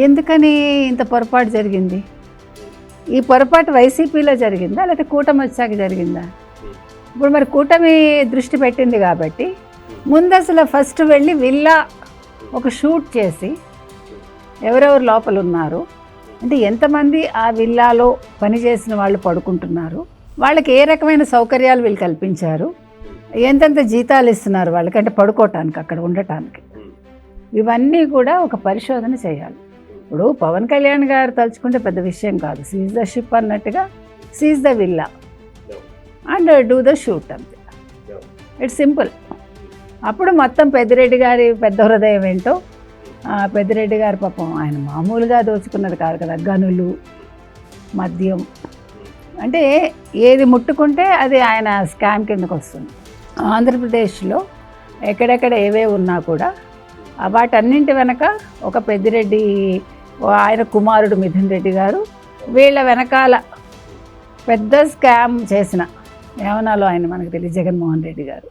ఎందుకని ఇంత పొరపాటు జరిగింది? ఈ పొరపాటు వైసీపీలో జరిగిందా లేకపోతే కూటమి వచ్చాక జరిగిందా? ఇప్పుడు మరి కూటమి దృష్టి పెట్టింది కాబట్టి ముందు అసలు ఫస్ట్ వెళ్ళి విల్లా ఒక షూట్ చేసి ఎవరెవరు లోపల ఉన్నారు అంటే ఎంతమంది ఆ విల్లాలో పనిచేసిన వాళ్ళు పడుకుంటున్నారు, వాళ్ళకి ఏ రకమైన సౌకర్యాలు వీళ్ళు కల్పించారు, ఎంతెంత జీతాలు ఇస్తున్నారు వాళ్ళకి అంటే పడుకోవటానికి అక్కడ ఉండటానికి, ఇవన్నీ కూడా ఒక పరిశోధన చేయాలి. ఇప్పుడు పవన్ కళ్యాణ్ గారు తలుచుకుంటే పెద్ద విషయం కాదు, సీజ్ ద షిప్ అన్నట్టుగా seize the villa and do the shoot అంతే, ఇట్స్ సింపుల్. అప్పుడు మొత్తం పెద్దిరెడ్డి గారి పెద్ద హృదయం ఏంటో, పెద్దిరెడ్డి గారి పాపం ఆయన మామూలుగా దోచుకున్నది కాదు కదా, గనులు మద్యం అంటే ఏది ముట్టుకుంటే అది ఆయన స్కామ్ కిందకు వస్తుంది. ఆంధ్రప్రదేశ్లో ఎక్కడెక్కడ ఏవే ఉన్నా కూడా వాటన్నింటి వెనక ఒక పెద్దిరెడ్డి, ఆయన కుమారుడు మిథున్ రెడ్డి గారు, వీళ్ళ వెనకాల పెద్ద స్కామ్ చేసిన ఏమనాలో ఆయన మనకు తెలియదు, జగన్మోహన్ రెడ్డి గారు.